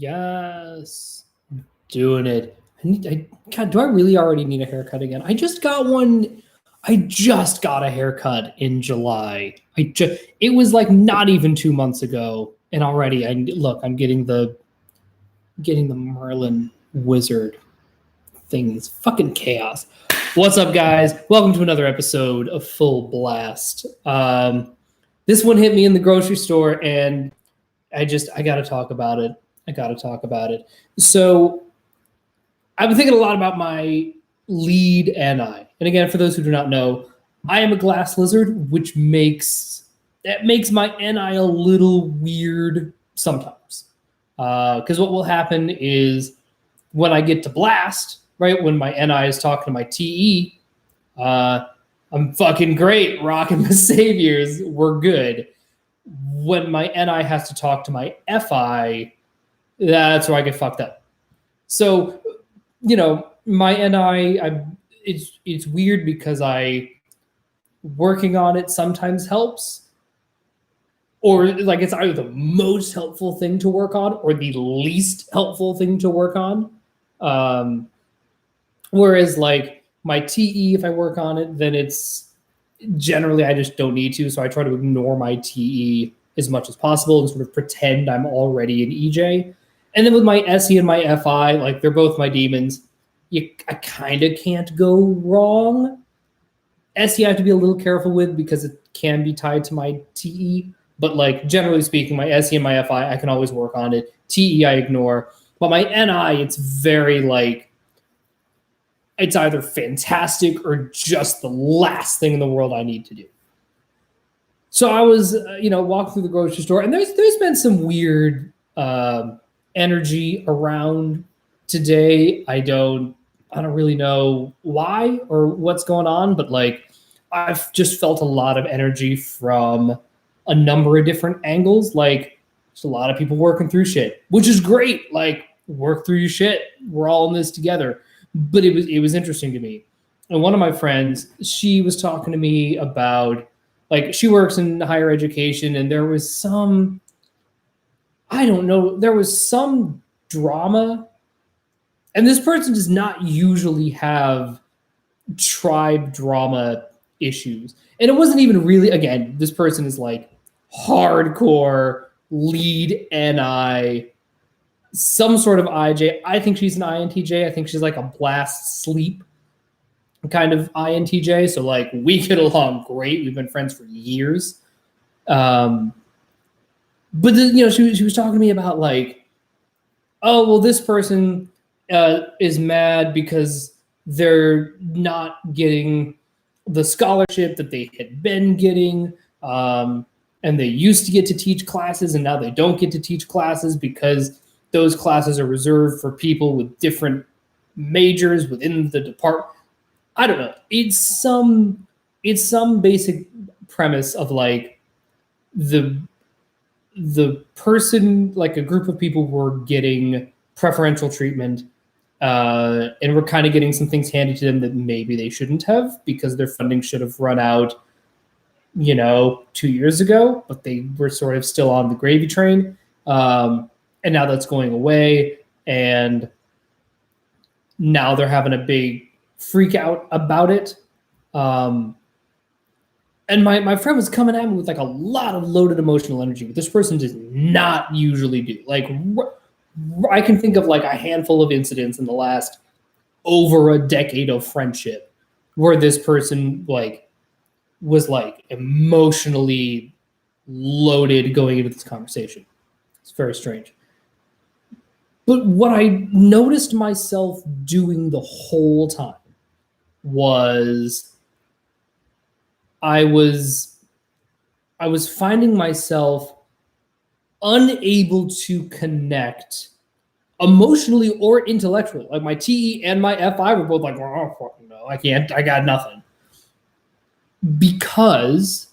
Yes. Doing it. God, do I really already need a haircut again? I just got one. I just got a haircut in July. It was like not even 2 months ago, and already I'm getting the Merlin wizard thing. It's fucking chaos. What's up, guys? Welcome to another episode of Full Blast. This one hit me in the grocery store, and I gotta talk about it. So I've been thinking a lot about my lead NI. And again, for those who do not know, I am a glass lizard, which makes my NI a little weird sometimes. Because what will happen is when I get to blast, right, when my NI is talking to my TE, I'm fucking great, rocking the saviors, we're good. When my NI has to talk to my FI, that's where I get fucked up. So, my NI, it's weird because working on it sometimes helps, or like it's either the most helpful thing to work on or the least helpful thing to work on. Whereas like my TE, if I work on it, then it's generally I just don't need to, so I try to ignore my TE as much as possible and sort of pretend I'm already an EJ. And then with my SE and my FI, like they're both my demons. I kind of can't go wrong. SE I have to be a little careful with because it can be tied to my TE. But like generally speaking, my SE and my FI, I can always work on it. TE I ignore. But my NI, it's very like, it's either fantastic or just the last thing in the world I need to do. So I was, walking through the grocery store, and there's been some weird energy around today. I don't really know why or what's going on, but like I've just felt a lot of energy from a number of different angles. Like there's a lot of people working through shit, which is great. Like work through your shit. We're all in this together. But it was interesting to me. And one of my friends, she was talking to me about like she works in higher education, and there was some drama. And this person does not usually have tribe drama issues. And it wasn't even really, again, this person is like hardcore lead NI, some sort of IJ. I think she's an INTJ. I think she's like a blast sleep kind of INTJ. So like we get along great. We've been friends for years. But she was talking to me about like, oh, well, this person is mad because they're not getting the scholarship that they had been getting. And they used to get to teach classes, and now they don't get to teach classes because those classes are reserved for people with different majors within the department. I don't know. It's some basic premise of like the person, like a group of people were getting preferential treatment, and we're kind of getting some things handed to them that maybe they shouldn't have because their funding should have run out, 2 years ago, but they were sort of still on the gravy train. And now that's going away, and now they're having a big freak out about it. And my friend was coming at me with like a lot of loaded emotional energy, but this person does not usually do. Like I can think of like a handful of incidents in the last over a decade of friendship where this person like was like emotionally loaded going into this conversation. It's very strange. But what I noticed myself doing the whole time was I was finding myself unable to connect emotionally or intellectually. Like my TE and my FI were both like, oh, fucking no, I can't, I got nothing. Because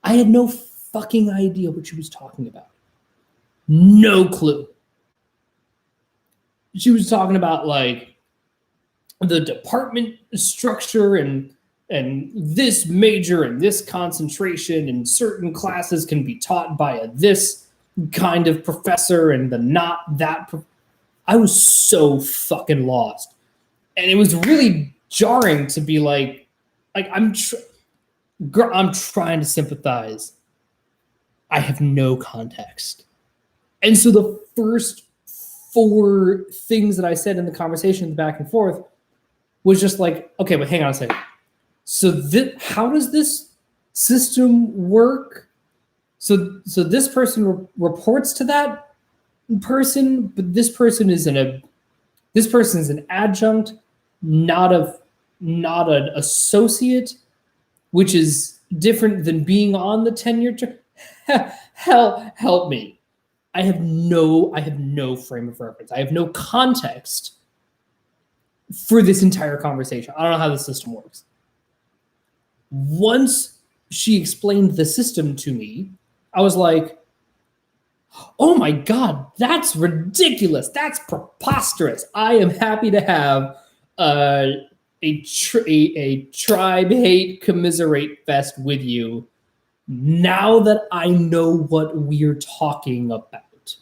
I had no fucking idea what she was talking about. No clue. She was talking about like the department structure and this major and this concentration and certain classes can be taught by this kind of professor and the not that. I was so fucking lost. And it was really jarring to be like I'm trying to sympathize. I have no context. And so the first 4 things that I said in the conversation back and forth was just like, okay, but hang on a second. So how does this system work? So this person reports to that person, but this person is an adjunct, not an associate, which is different than being on the tenure track. Help me. I have no frame of reference. I have no context for this entire conversation. I don't know how the system works. Once she explained the system to me, I was like, oh my God, that's ridiculous. That's preposterous. I am happy to have a tribe hate commiserate fest with you now that I know what we're talking about.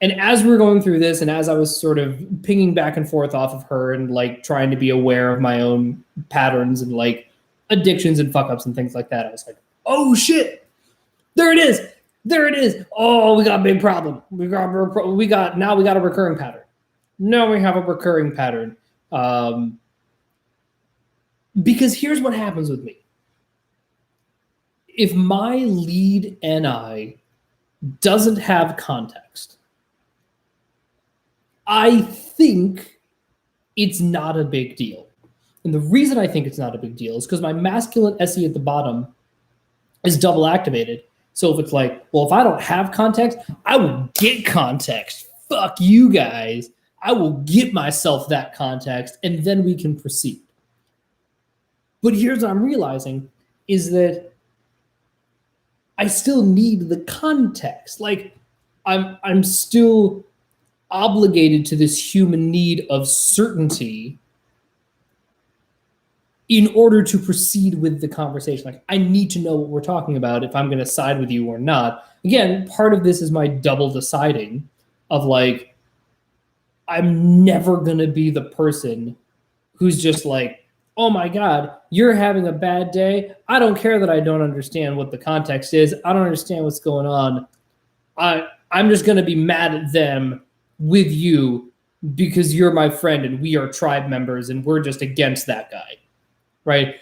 And as we're going through this, and as I was sort of pinging back and forth off of her and like trying to be aware of my own patterns and like addictions and fuck ups and things like that, I was like, oh shit, there it is. Oh, we got a big problem. We got a recurring pattern. Now we have a recurring pattern. Because here's what happens with me. If my lead NI doesn't have context, I think it's not a big deal. And the reason I think it's not a big deal is because my masculine SE at the bottom is double activated. So if it's like, well, if I don't have context, I will get context. Fuck you guys. I will get myself that context, and then we can proceed. But here's what I'm realizing is that I still need the context. Like I'm still obligated to this human need of certainty in order to proceed with the conversation. Like I need to know what we're talking about if I'm going to side with you or not. Again, part of this is my double deciding of like, I'm never going to be the person who's just like, oh my God, you're having a bad day. I don't care that I don't understand what the context is. I don't understand what's going on. I'm just going to be mad at them with you because you're my friend and we are tribe members and we're just against that guy, right?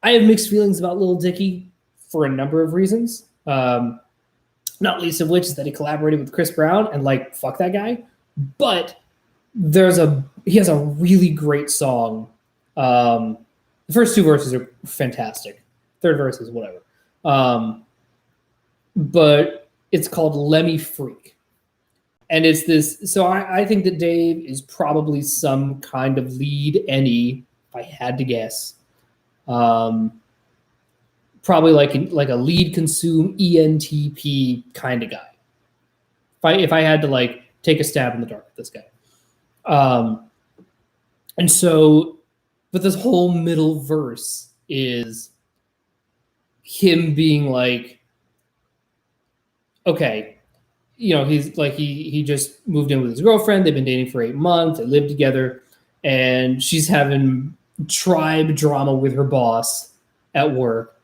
I have mixed feelings about Lil Dicky for a number of reasons. Not least of which is that he collaborated with Chris Brown and like, fuck that guy. But he has a really great song. The first 2 verses are fantastic. Third verse is whatever. But it's called Lemmy Freak. And it's this, so I think that Dave is probably some kind of lead NE, if I had to guess. Probably like a lead consume ENTP kind of guy. If I had to like take a stab in the dark with this guy. And so, but this whole middle verse is him being like, okay, you know, he's like, he just moved in with his girlfriend. They've been dating for 8 months. They live together and she's having tribe drama with her boss at work.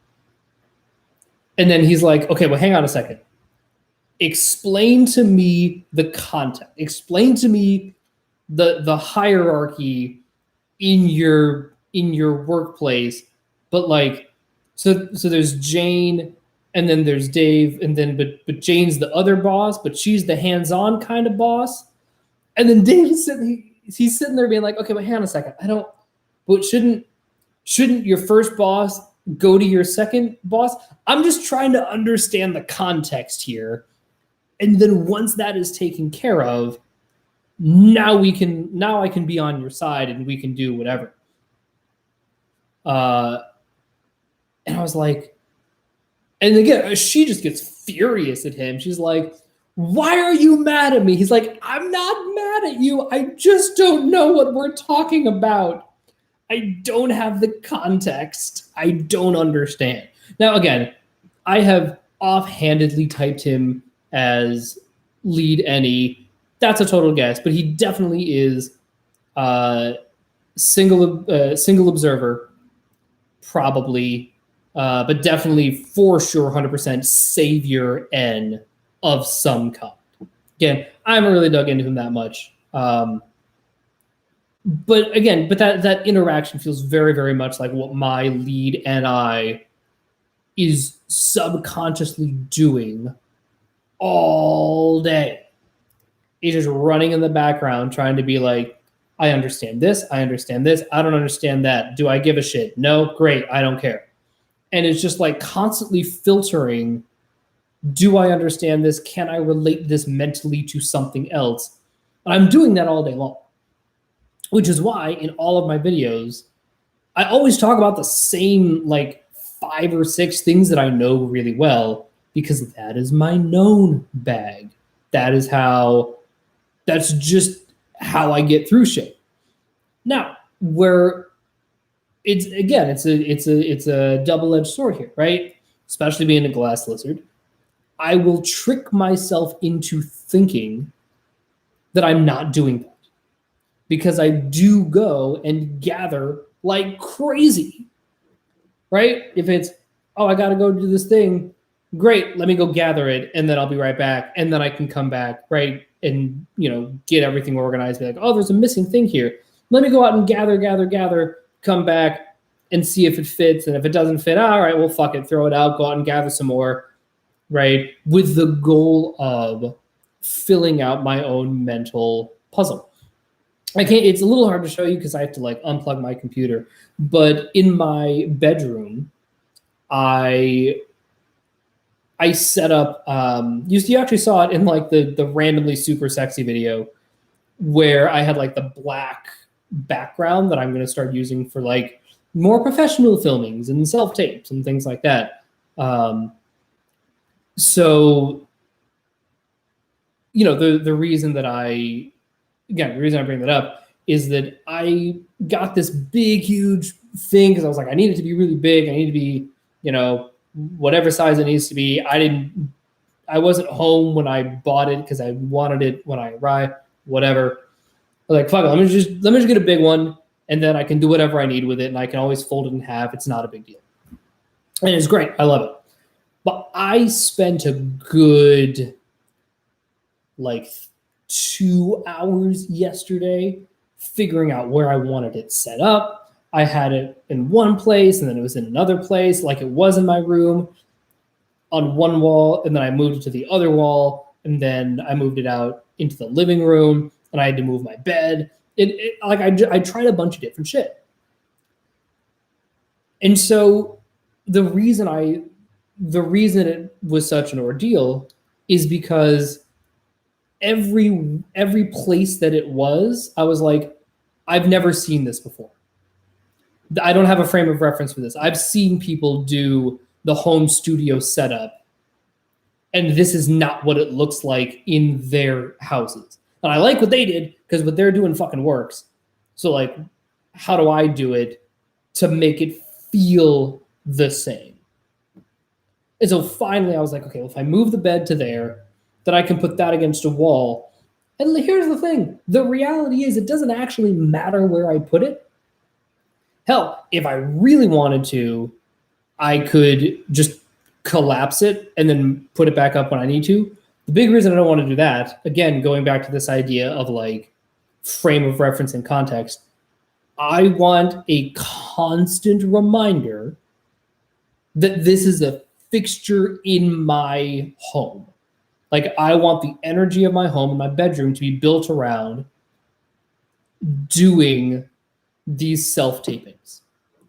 And then he's like, okay, well, hang on a second. Explain to me the content. Explain to me the hierarchy in your workplace. But like, so there's Jane, and then there's Dave, and then but Jane's the other boss, but she's the hands-on kind of boss. And then Dave is he's sitting there being like, okay, but hang on a second. But shouldn't your first boss go to your second boss? I'm just trying to understand the context here. And then once that is taken care of, now I can be on your side and we can do whatever. And I was like, and again, she just gets furious at him. She's like, why are you mad at me? He's like, I'm not mad at you. I just don't know what we're talking about. I don't have the context. I don't understand. Now, again, I have offhandedly typed him as lead NE. That's a total guess, but he definitely is single observer, probably, but definitely for sure 100% savior N of some kind. Again, I haven't really dug into him that much. But again, that interaction feels very, very much like what my lead NI is subconsciously doing all day. He's just running in the background trying to be like, I understand this, I understand this, I don't understand that. Do I give a shit? No, great, I don't care. And it's just like constantly filtering, do I understand this? Can I relate this mentally to something else? And I'm doing that all day long, which is why in all of my videos, I always talk about the same like 5 or 6 things that I know really well, because that is my known bag. That's just how I get through shit. Now, where it's a double-edged sword here, right? Especially being a glass lizard. I will trick myself into thinking that I'm not doing that, because I do go and gather like crazy, right? If it's, oh, I got to go do this thing, great, let me go gather it, and then I'll be right back, and then I can come back, right, and get everything organized, be like, oh, there's a missing thing here. Let me go out and gather, come back and see if it fits, and if it doesn't fit, all right, well, fuck it, throw it out, go out and gather some more, right, with the goal of filling out my own mental puzzle. It's a little hard to show you because I have to like unplug my computer, but in my bedroom, I set up, you actually saw it in like the randomly super sexy video where I had like the black background that I'm going to start using for like more professional filmings and self-tapes and things like that. So, the reason I bring that up is that I got this big, huge thing because I was like, I need it to be really big. I need to be, whatever size it needs to be. I wasn't home when I bought it because I wanted it when I arrived, whatever. I was like, fuck it, let me just get a big one, and then I can do whatever I need with it, and I can always fold it in half. It's not a big deal. And it's great. I love it. But I spent a good, 2 hours yesterday figuring out where I wanted it set up. I had it in one place, and then it was in another place, like it was in my room on one wall, and then I moved it to the other wall, and then I moved it out into the living room, and I had to move my bed. I tried a bunch of different shit. And so the reason it was such an ordeal is because every place that it was, I was like, I've never seen this before. I don't have a frame of reference for this. I've seen people do the home studio setup, and this is not what it looks like in their houses. And I like what they did because what they're doing fucking works. So like, how do I do it to make it feel the same? And so finally I was like, okay, well, if I move the bed to there, then I can put that against a wall. And here's the thing. The reality is it doesn't actually matter where I put it. Hell, if I really wanted to, I could just collapse it and then put it back up when I need to. The big reason I don't want to do that, again, going back to this idea of like frame of reference and context, I want a constant reminder that this is a fixture in my home. Like, I want the energy of my home and my bedroom to be built around doing these self-tapings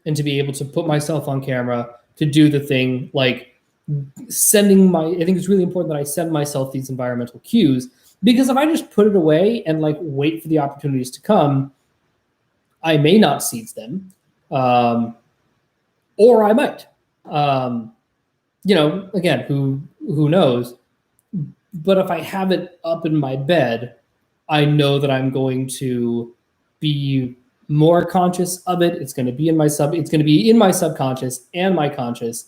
and to be able to put myself on camera to do the thing, like I think it's really important that I send myself these environmental cues, because if I just put it away and like wait for the opportunities to come, I may not seize them, or I might. Again, who knows? But if I have it up in my bed, I know that I'm going to be more conscious of it. It's going to be in my subconscious and my conscious.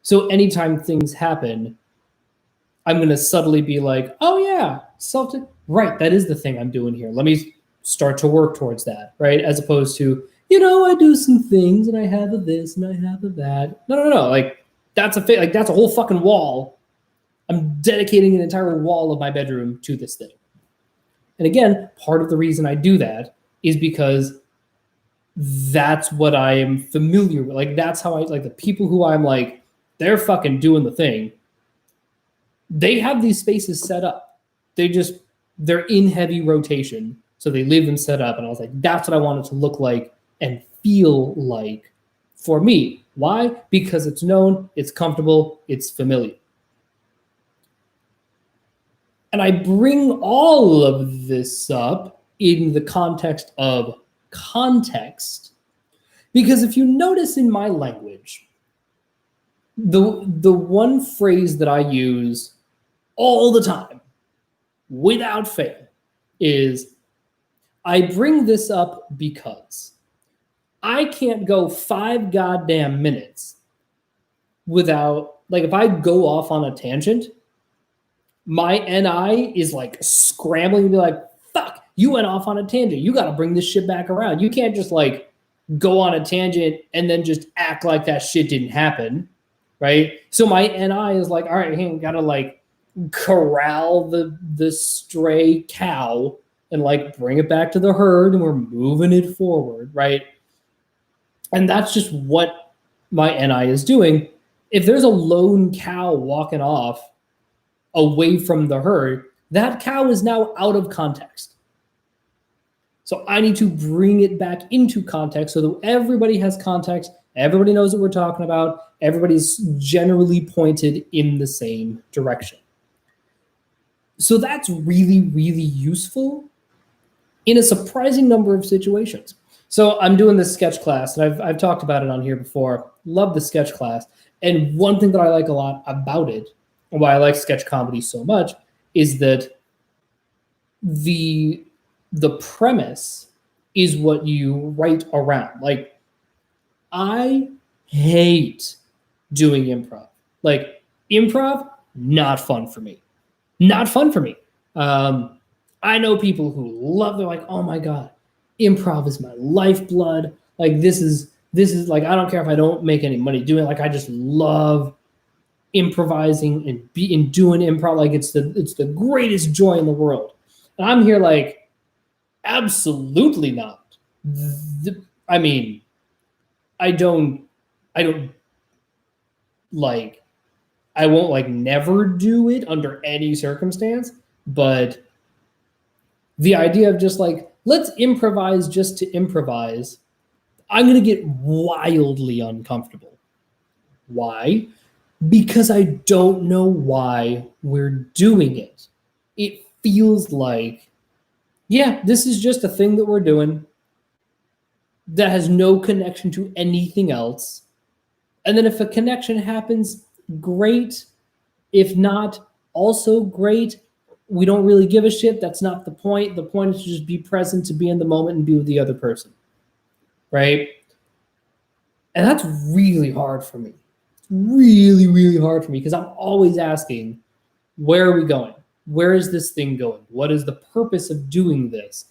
So anytime things happen, I'm going to subtly be like, oh yeah, right, that is the thing I'm doing here. Let me start to work towards that, right? As opposed to, I do some things and I have a this and I have a that. No. Like that's that's a whole fucking wall. I'm dedicating an entire wall of my bedroom to this thing. And again, part of the reason I do that is because that's what I am familiar with. Like that's how I like the people who I'm like, they're fucking doing the thing. They have these spaces set up. They're in heavy rotation. So they leave them set up. And I was like, that's what I want it to look like and feel like for me. Why? Because it's known, it's comfortable, it's familiar. And I bring all of this up in the context of context, because if you notice in my language, the one phrase that I use all the time, without fail, is I bring this up because I can't go 5 goddamn minutes without, like, if I go off on a tangent, my NI is like scrambling to be like, fuck, you went off on a tangent. You got to bring this shit back around. You can't just like go on a tangent and then just act like that shit didn't happen, right? So my NI is like, all right, hey, got to like corral the stray cow and like bring it back to the herd, and we're moving it forward, right? And that's just what my NI is doing. If there's a lone cow walking off away from the herd, that cow is now out of context. So I need to bring it back into context so that everybody has context, everybody knows what we're talking about, everybody's generally pointed in the same direction. So that's really, really useful in a surprising number of situations. So I'm doing this sketch class, and I've talked about it on here before. Love the sketch class. And one thing that I like a lot about it, and why I like sketch comedy so much, is that the premise is what you write around. Like, I hate doing improv. Like, improv, not fun for me. Not fun for me. I know people who love, they're like, oh my God, improv is my lifeblood. Like, this is like, I don't care if I don't make any money doing it. Like, I just love improvising and doing improv. Like, it's the greatest joy in the world. And I'm here like, absolutely not. I mean, I don't like, I won't like never do it under any circumstance, but the idea of just like, let's improvise just to improvise, I'm going to get wildly uncomfortable. Why? Because I don't know why we're doing it. It feels like, yeah, this is just a thing that we're doing that has no connection to anything else. And then if a connection happens, great. If not, also great. We don't really give a shit. That's not the point. The point is to just be present, to be in the moment and be with the other person, right? And that's really hard for me. Really, really hard for me, because I'm always asking, where are we going? Where is this thing going? What is the purpose of doing this?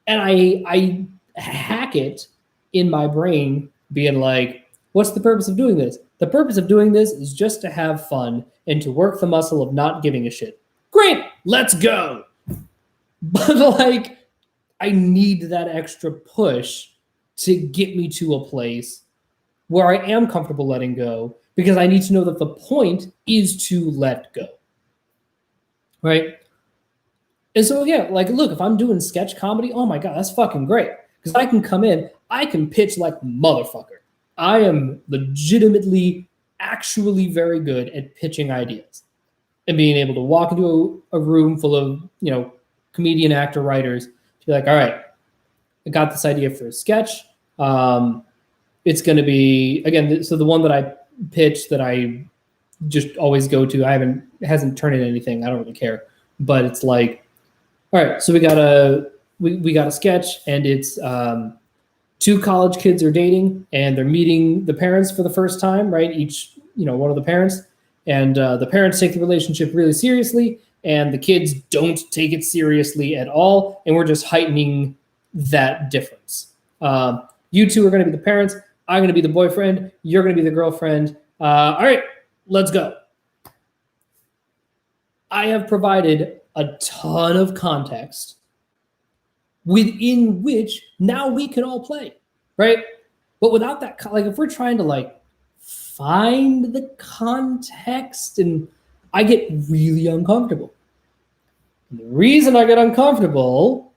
And I hack it in my brain, being like, what's the purpose of doing this? The purpose of doing this is just to have fun and to work the muscle of not giving a shit. Great, let's go. But like, I need that extra push to get me to a place where I am comfortable letting go, because I need to know that the point is to let go. Right? And so, yeah, like, look, if I'm doing sketch comedy, oh my God, that's fucking great. Because I can come in, I can pitch like motherfucker. I am legitimately, actually very good at pitching ideas and being able to walk into a room full of, comedian, actor, writers, to be like, all right, I got this idea for a sketch. It's going to be, again, so the one that I pitch that I just always go to, it hasn't turned into anything. I don't really care. But it's like, all right, so we got a sketch, and it's 2 college kids are dating, and they're meeting the parents for the first time, right? Each one of the parents, and the parents take the relationship really seriously, and the kids don't take it seriously at all, and we're just heightening that difference. You two are going to be the parents. I'm going to be the boyfriend. You're going to be the girlfriend. All right, let's go. I have provided a ton of context within which now we can all play, right? But without that, like if we're trying to like find the context, and I get really uncomfortable. And the reason I get uncomfortable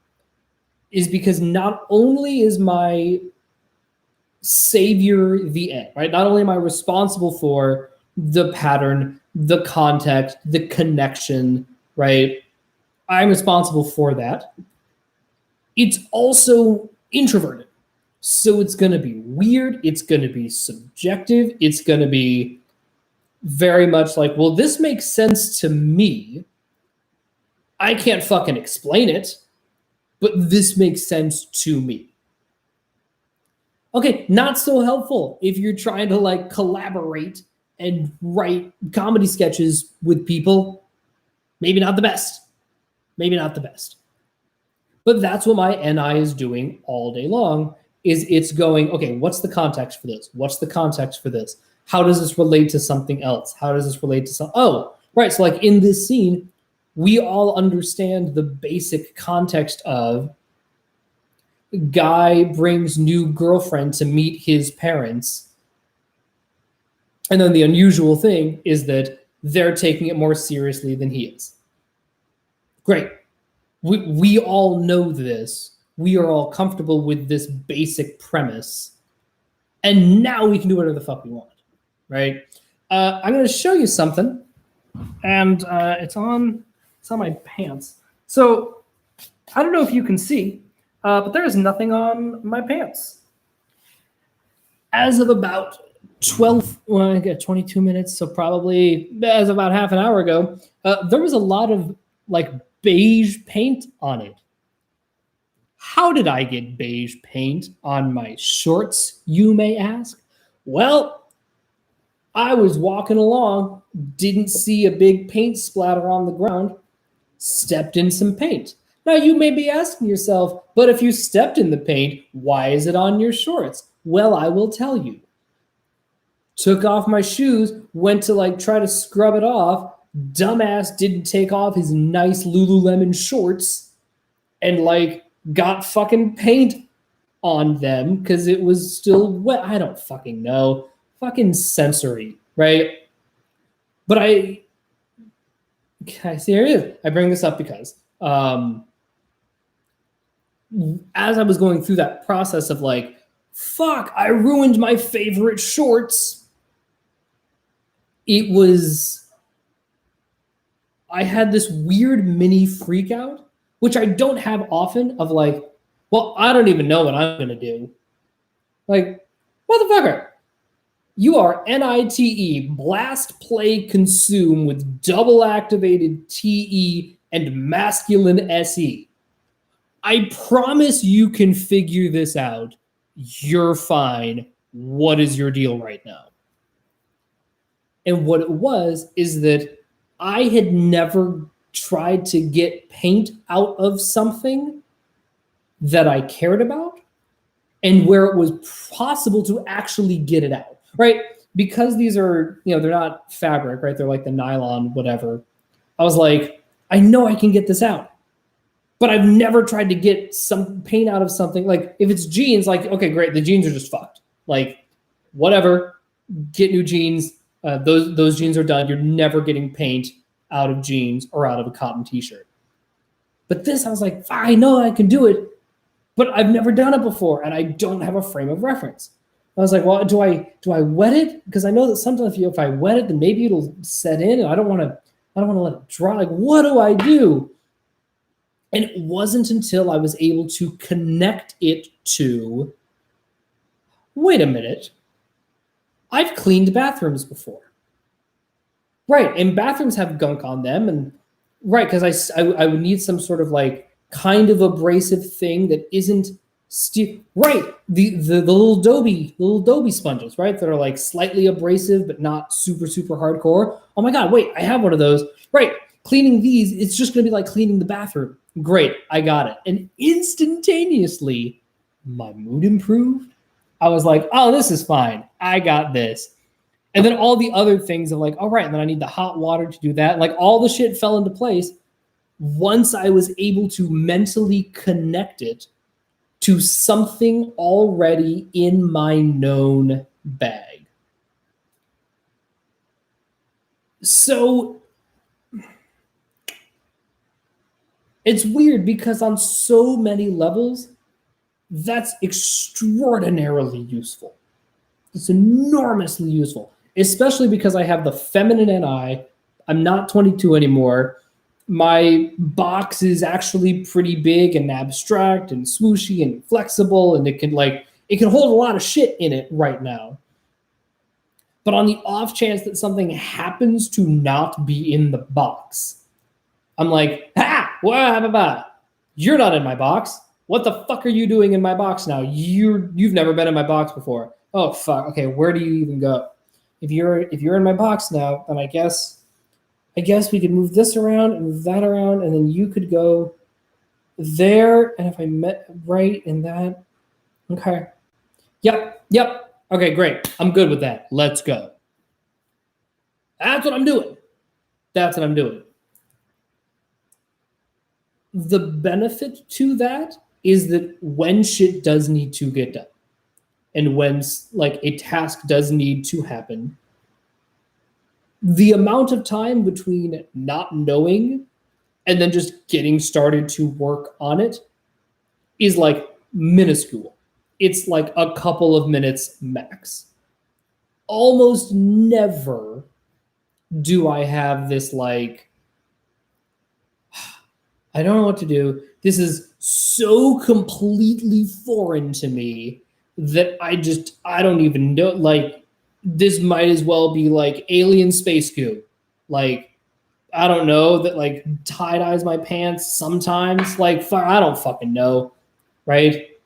is because not only is my savior the end, right? Not only am I responsible for the pattern, the context, the connection, right? I'm responsible for that. It's also introverted. So it's going to be weird. It's going to be subjective. It's going to be very much like, well, this makes sense to me. I can't fucking explain it, but this makes sense to me. Okay, not so helpful if you're trying to like collaborate and write comedy sketches with people. Maybe not the best. Maybe not the best. But that's what my NI is doing all day long, is it's going, okay, what's the context for this? What's the context for this? How does this relate to something else? How does this relate to some, oh, right, so like in this scene, we all understand the basic context of guy brings new girlfriend to meet his parents. And then the unusual thing is that they're taking it more seriously than he is. Great. We all know this. We are all comfortable with this basic premise. And now we can do whatever the fuck we want, right? I'm going to show you something. And it's on my pants. So I don't know if you can see, but there is nothing on my pants. As of about 22 minutes, so probably as about half an hour ago, there was a lot of like beige paint on it. How did I get beige paint on my shorts, you may ask? Well, I was walking along, didn't see a big paint splatter on the ground, stepped in some paint. Now you may be asking yourself, but if you stepped in the paint, why is it on your shorts? Well, I will tell you. Took off my shoes, went to like try to scrub it off. Dumbass didn't take off his nice Lululemon shorts and like got fucking paint on them because it was still wet. I don't fucking know. Fucking sensory, right? But I see here it is. I bring this up because as I was going through that process of like, fuck, I ruined my favorite shorts. I had this weird mini freak out, which I don't have often, of like, well, I don't even know what I'm going to do. Like, motherfucker, you are NITE, blast, play, consume with double activated TE and masculine SE. I promise you can figure this out. You're fine. What is your deal right now? And what it was is that I had never tried to get paint out of something that I cared about and where it was possible to actually get it out, right? Because these are, they're not fabric, right? They're like the nylon, whatever. I was like, I know I can get this out, but I've never tried to get some paint out of something. Like if it's jeans, like, okay, great. The jeans are just fucked. Like whatever, get new jeans. Those jeans are done. You're never getting paint out of jeans or out of a cotton t-shirt. But this, I was like, I know I can do it, but I've never done it before, and I don't have a frame of reference. I was like, well, do I wet it? Because I know that sometimes if I wet it, then maybe it'll set in, and I don't want to let it dry. Like, what do I do? And it wasn't until I was able to connect it to, wait a minute, I've cleaned bathrooms before. Right, and bathrooms have gunk on them, and right, because I would need some sort of like kind of abrasive thing that isn't Right, the little Dobie sponges, right, that are like slightly abrasive but not super hardcore. Oh my god, wait, I have one of those. Right, cleaning these, it's just gonna be like cleaning the bathroom. Great, I got it. And instantaneously, my mood improved. I was like, oh, this is fine. I got this. And then all the other things of like, all right, and then I need the hot water to do that. Like all the shit fell into place once I was able to mentally connect it to something already in my known bag. So it's weird because on so many levels, that's extraordinarily useful. It's enormously useful, especially because I have the feminine NI. I'm not 22 anymore. My box is actually pretty big and abstract and swooshy and flexible, and it can hold a lot of shit in it right now. But on the off chance that something happens to not be in the box, I'm like, you're not in my box. What the fuck are you doing in my box now? You've never been in my box before. Oh fuck. Okay, where do you even go? If you're in my box now, then I guess we could move this around and move that around, and then you could go there. And if I met right in that, okay. Yep. Okay, great. I'm good with that. Let's go. That's what I'm doing. The benefit to that is that when shit does need to get done, and when like a task does need to happen, the amount of time between not knowing and then just getting started to work on it is like minuscule. It's like a couple of minutes max. Almost never do I have this like, I don't know what to do. This is so completely foreign to me that I don't even know. Like, this might as well be like alien space goo. Like, I don't know, that like tie-dyes my pants sometimes. Like, I don't fucking know, right?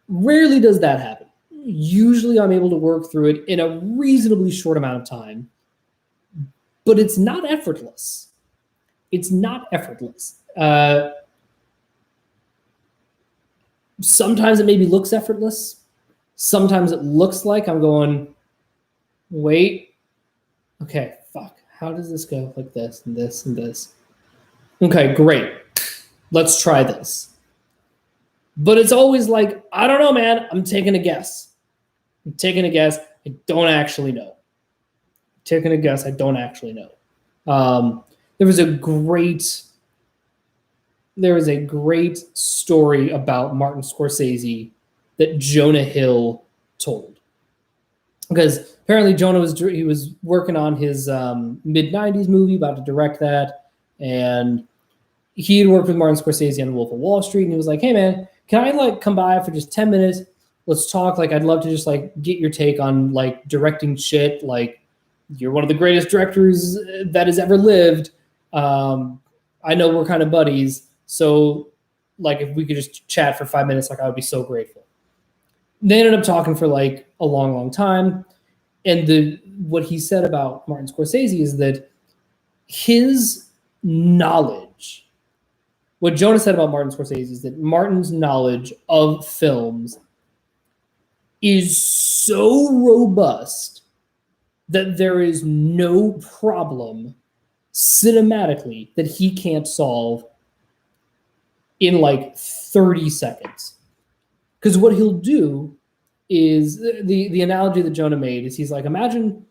Rarely does that happen. Usually I'm able to work through it in a reasonably short amount of time, but it's not effortless. Sometimes it maybe looks effortless. Sometimes it looks like I'm going, wait, okay, fuck. How does this go? Like this and this and this. Okay, great. Let's try this. But it's always like, I don't know, man. I'm taking a guess. I don't actually know. There was a great story about Martin Scorsese that Jonah Hill told. Because apparently Jonah was working on his mid-90s movie, about to direct that, and he had worked with Martin Scorsese on Wolf of Wall Street, and he was like, hey man, can I like come by for just 10 minutes? Let's talk. Like, I'd love to just like get your take on like directing shit. Like, you're one of the greatest directors that has ever lived. I know we're kind of buddies. So like, if we could just chat for 5 minutes, like I would be so grateful. They ended up talking for like a long time. And what he said about Martin Scorsese is that his knowledge, what Jonah said about Martin Scorsese is that Martin's knowledge of films is so robust that there is no problem cinematically that he can't solve in like 30 seconds. Because what he'll do is, the analogy that Jonah made is, he's like, imagine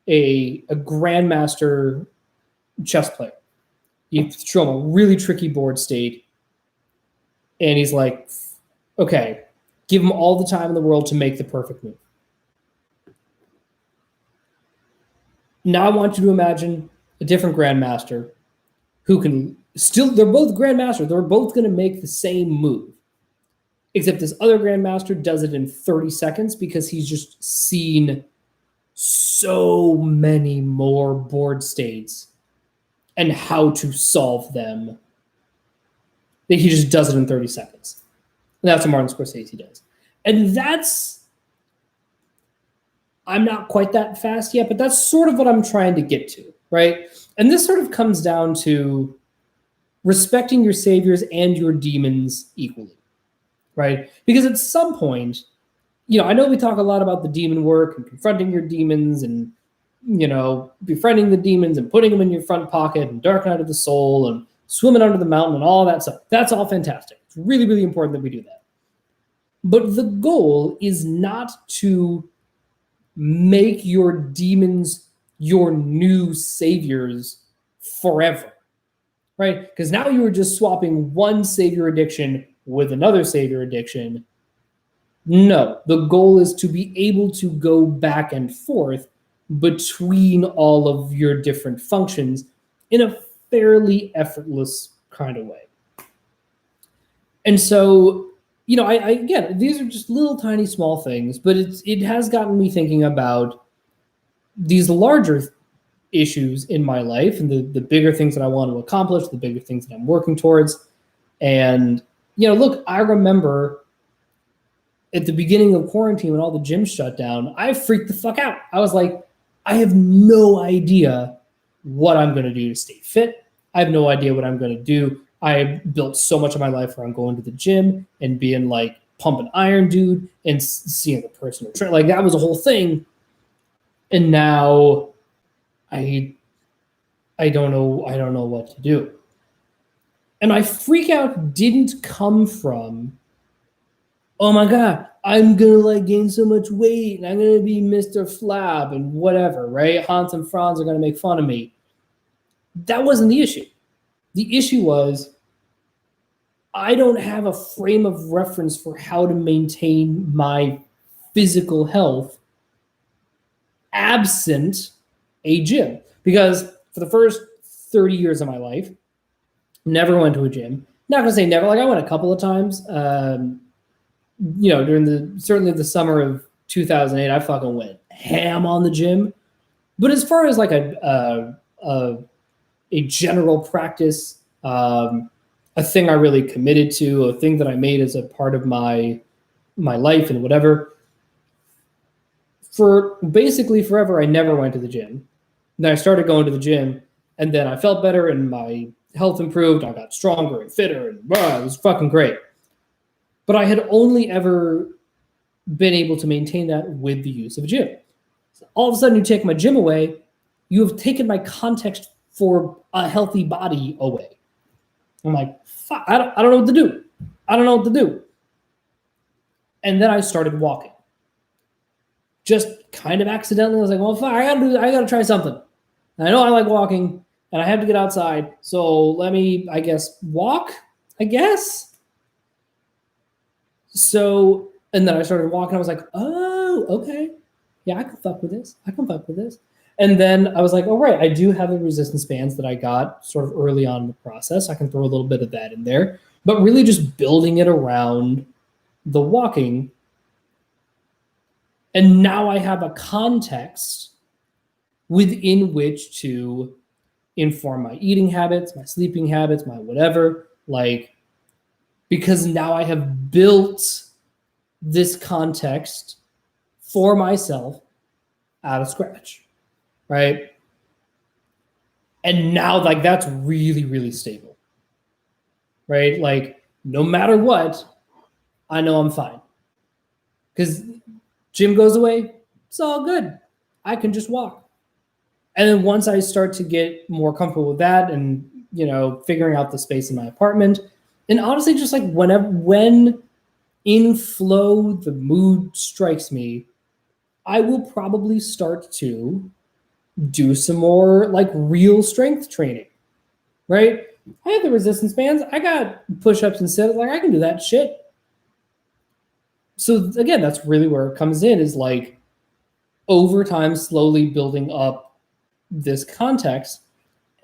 a grandmaster chess player. You show him a really tricky board state, and he's like, okay, give him all the time in the world to make the perfect move. Now I want you to imagine a different grandmaster who can still, they're both grandmasters, they're both going to make the same move. Except this other grandmaster does it in 30 seconds because he's just seen so many more board states and how to solve them that he just does it in 30 seconds. And that's what Martin Scorsese does. And I'm not quite that fast yet, but that's sort of what I'm trying to get to, right? And this sort of comes down to respecting your saviors and your demons equally, right? Because at some point, I know we talk a lot about the demon work and confronting your demons and, befriending the demons and putting them in your front pocket and dark night of the soul and swimming under the mountain and all that stuff. That's all fantastic. It's really, really important that we do that. But the goal is not to make your demons your new saviors forever, right? Because now you are just swapping one savior addiction with another savior addiction. No, the goal is to be able to go back and forth between all of your different functions in a fairly effortless kind of way. And so, again, these are just little tiny small things, but it has gotten me thinking about these larger issues in my life and the bigger things that I want to accomplish, the bigger things that I'm working towards. And, look, I remember at the beginning of quarantine when all the gyms shut down, I freaked the fuck out. I was like, I have no idea what I'm going to do to stay fit. I have no idea what I'm going to do. I built so much of my life around going to the gym and being like pumping iron dude and seeing the personal trainer. Like that was a whole thing. And now I don't know what to do. And my freak out didn't come from, oh my God, I'm gonna gain so much weight and I'm gonna be Mr. Flab and whatever, right? Hans and Franz are gonna make fun of me. That wasn't the issue. The issue was I don't have a frame of reference for how to maintain my physical health absent a gym. Because for the first 30 years of my life, never went to a gym. Not gonna say never, I went a couple of times. During certainly the summer of 2008, I fucking went ham on the gym. But as far as a general practice, a thing I really committed to, a thing that I made as a part of my life and whatever, for basically forever, I never went to the gym. Then I started going to the gym, and then I felt better, and my health improved. I got stronger and fitter, and it was fucking great. But I had only ever been able to maintain that with the use of a gym. So all of a sudden, you take my gym away, you have taken my context for a healthy body away. I'm like, fuck, I don't know what to do. I don't know what to do. And then I started walking. Just kind of accidentally. I was like, well, fuck, I gotta try something. And I know I like walking, and I have to get outside. So let me, walk, So, and then I started walking. I was like, oh, okay. Yeah, I can fuck with this. And then I was like, oh, right, I do have the resistance bands that I got sort of early on in the process. I can throw a little bit of that in there. But really just building it around the walking. And now I have a context within which to inform my eating habits, my sleeping habits, my whatever. Because now I have built this context for myself out of scratch, right? And now that's really, really stable, right? No matter what, I know I'm fine. Because gym goes away, it's all good. I can just walk. And then once I start to get more comfortable with that and, figuring out the space in my apartment, and honestly, just when in flow the mood strikes me, I will probably start to do some more real strength training, right? I have the resistance bands. I got push-ups and sit-ups. I can do that shit. So again, that's really where it comes in is over time, slowly building up this context.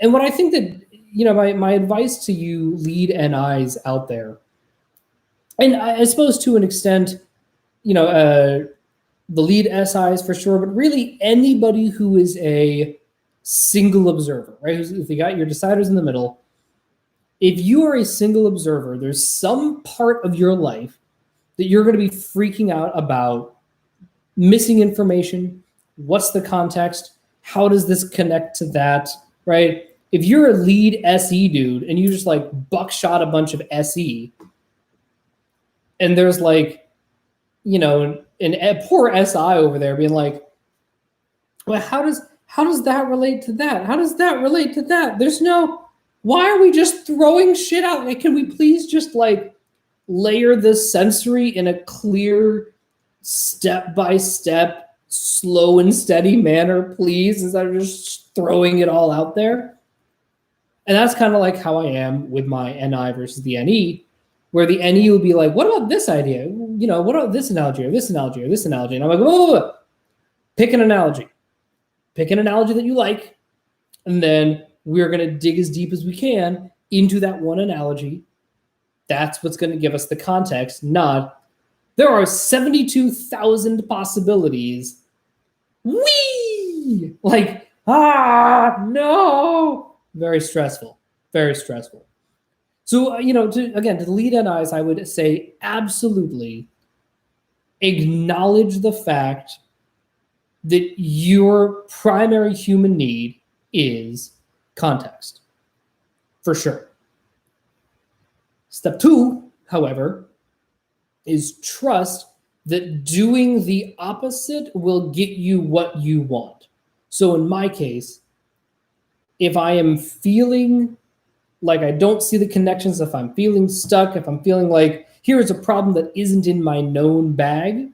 And what I think that, my advice to you lead NIs out there, and I suppose to an extent, the lead SIs for sure, but really anybody who is a single observer, right? If you got your deciders in the middle, if you are a single observer, there's some part of your life that you're going to be freaking out about missing information. What's the context? How does this connect to that, right? If you're a lead SE dude and you just like buckshot a bunch of SE, and there's like, you know, a poor SI over there being like, well, how does that relate to that? How does that relate to that? There's no, why are we just throwing shit out? Like, can we please just like layer the sensory in a clear, step-by-step, slow and steady manner, please, instead of just throwing it all out there? And that's kind of like how I am with my NI versus the NE, where the NE will be like, what about this idea? You know, what about this analogy or this analogy or this analogy? And I'm like, whoa. Pick an analogy. Pick an analogy that you like, and then we're going to dig as deep as we can into that one analogy. That's what's going to give us the context, not there are 72,000 possibilities. Whee! Like, no! Very stressful. Very stressful. So, you know, to the lead NIs, I would say absolutely acknowledge the fact that your primary human need is context, for sure. Step 2, however, is trust that doing the opposite will get you what you want. So in my case, if I am feeling like I don't see the connections, if I'm feeling stuck, if I'm feeling like here is a problem that isn't in my known bag,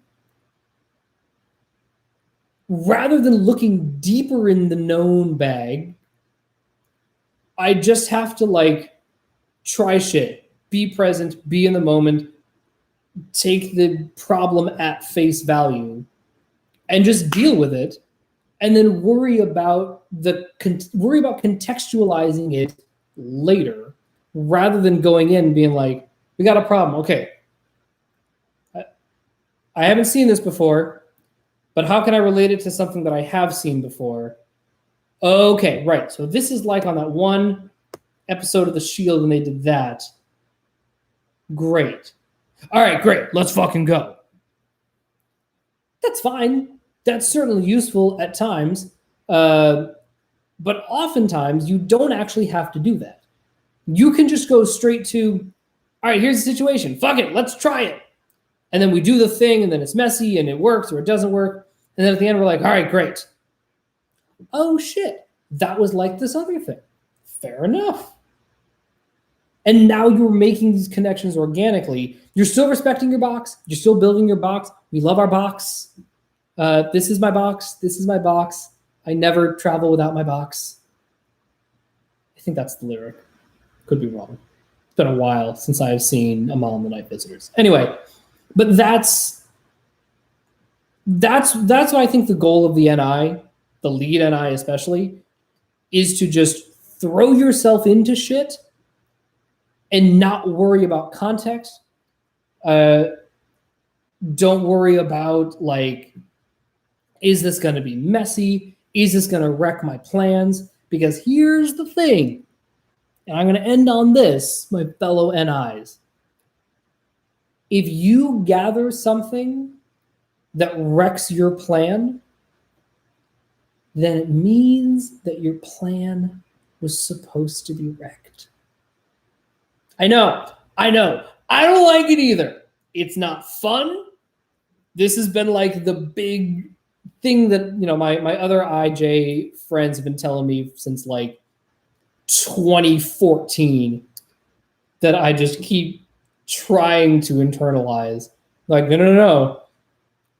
rather than looking deeper in the known bag, I just have to like try shit, be present, be in the moment, take the problem at face value, and just deal with it, and then worry about contextualizing it later, rather than going in and being like, we got a problem. Okay, I haven't seen this before, but how can I relate it to something that I have seen before? Okay, right. So this is like on that one episode of The Shield when they did that. Great. All right, great. Let's fucking go. That's fine. That's certainly useful at times. But oftentimes you don't actually have to do that. You can just go straight to, all right, here's the situation. Fuck it. Let's try it. And then we do the thing, and then it's messy, and it works or it doesn't work. And then at the end, we're like, all right, great. Oh, shit. That was like this other thing. Fair enough. And now you're making these connections organically. You're still respecting your box. You're still building your box. We love our box. This is my box. This is my box. I never travel without my box. I think that's the lyric. Could be wrong. It's been a while since I've seen Amal and the Night Visitors. Anyway, but that's what I think the goal of the NI, the lead NI especially, is to just throw yourself into shit and not worry about context. Don't worry about like, is this going to be messy? Is this going to wreck my plans? Because here's the thing, and I'm going to end on this, my fellow NIs. If you gather something that wrecks your plan, then it means that your plan was supposed to be wrecked. I know. I don't like it either. It's not fun. This has been like the big thing that, you know, my other IJ friends have been telling me since like 2014 that I just keep trying to internalize. Like, no.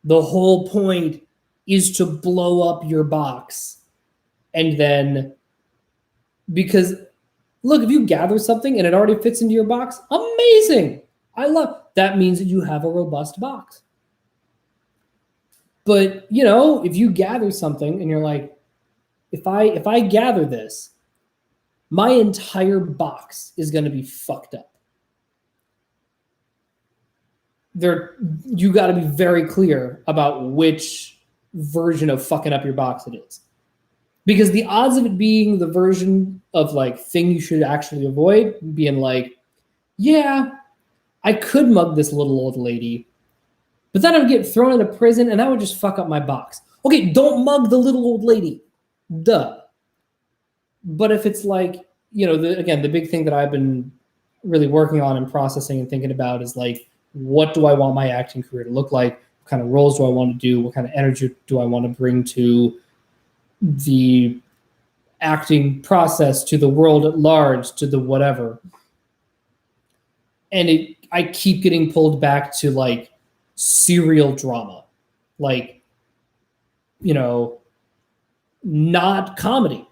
The whole point is to blow up your box. And then, because look, if you gather something and it already fits into your box, amazing. I love that. Means that you have a robust box. But, you know, if you gather something and you're like, if I gather this, my entire box is going to be fucked up. You got to be very clear about which version of fucking up your box it is. Because the odds of it being the version of like thing you should actually avoid, being like, yeah, I could mug this little old lady, But then I would get thrown into prison, and that would just fuck up my box. Okay, don't mug the little old lady. Duh. But if it's like, again, the big thing that I've been really working on and processing and thinking about is like, what do I want my acting career to look like? What kind of roles do I want to do? What kind of energy do I want to bring to the acting process, to the world at large, to the whatever? And I keep getting pulled back to like serial drama, like, not comedy.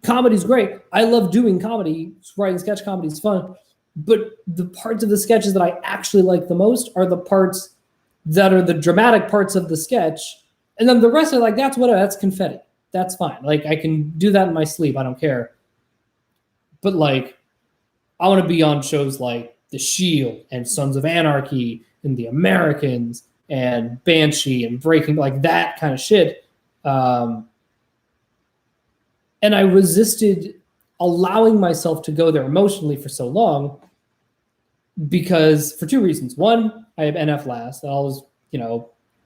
Comedy's great. I love doing comedy. Writing sketch comedy is fun. But the parts of the sketches that I actually like the most are the parts that are the dramatic parts of the sketch. And then the rest are like, that's whatever. That's confetti. That's fine. Like, I can do that in my sleep. I don't care. But like, I want to be on shows like The Shield and Sons of Anarchy and The Americans and Banshee and Breaking, like that kind of shit. And I resisted allowing myself to go there emotionally for so long because for two reasons. One, I have NF last. I was,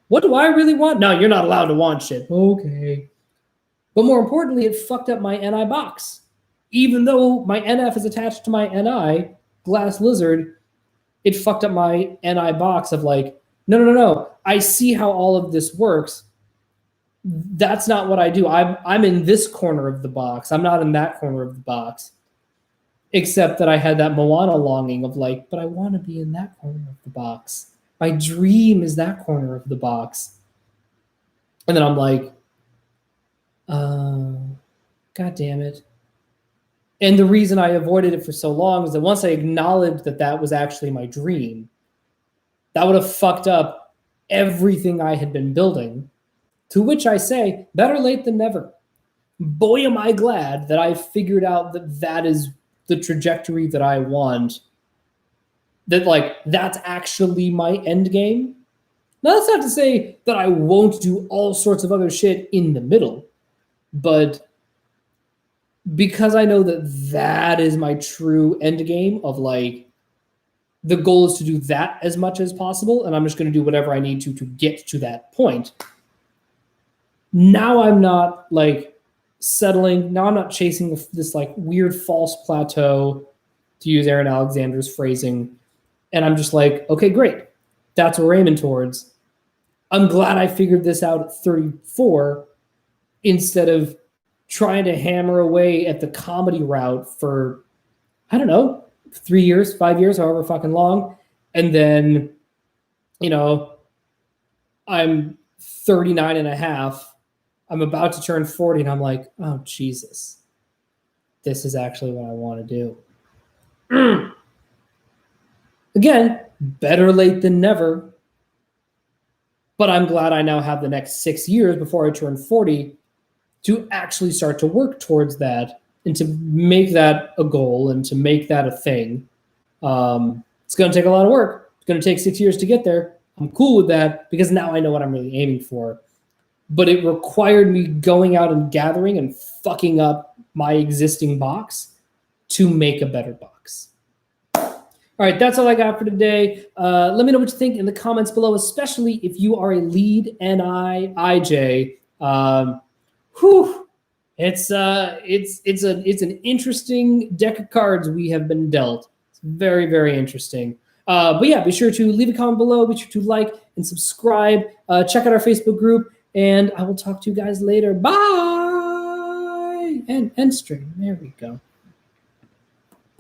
what do I really want? No, you're not allowed to want shit. Okay. But more importantly, it fucked up my NI box. Even though my NF is attached to my NI, Glass Lizard, it fucked up my NI box of like, no. I see how all of this works. That's not what I do. I'm in this corner of the box. I'm not in that corner of the box. Except that I had that Moana longing of like, but I want to be in that corner of the box. My dream is that corner of the box. And then I'm like, God damn it. And the reason I avoided it for so long is that once I acknowledged that that was actually my dream, that would have fucked up everything I had been building. To which I say, better late than never. Boy, am I glad that I figured out that that is the trajectory that I want. That, like, that's actually my end game. Now, that's not to say that I won't do all sorts of other shit in the middle. But because I know that that is my true end game of, like, the goal is to do that as much as possible, and I'm just going to do whatever I need to get to that point. Now I'm not like settling. Now I'm not chasing this like weird false plateau, to use Aaron Alexander's phrasing. And I'm just like, okay, great. That's what we're aiming towards. I'm glad I figured this out at 34 instead of trying to hammer away at the comedy route for, I don't know, 3 years, 5 years, however fucking long. And then, I'm 39 and a half. I'm about to turn 40 and I'm like, oh, Jesus, this is actually what I want to do. Again, better late than never. But I'm glad I now have the next 6 years before I turn 40 to actually start to work towards that and to make that a goal and to make that a thing. It's going to take a lot of work. It's going to take 6 years to get there. I'm cool with that because now I know what I'm really aiming for. But it required me going out and gathering and fucking up my existing box to make a better box. All right, that's all I got for today. Let me know what you think in the comments below, especially if you are a lead NI IJ. It's an interesting deck of cards we have been dealt. It's very, very interesting. But yeah, be sure to leave a comment below. Be sure to like and subscribe. Check out our Facebook group. And I will talk to you guys later. Bye! And end stream. There we go.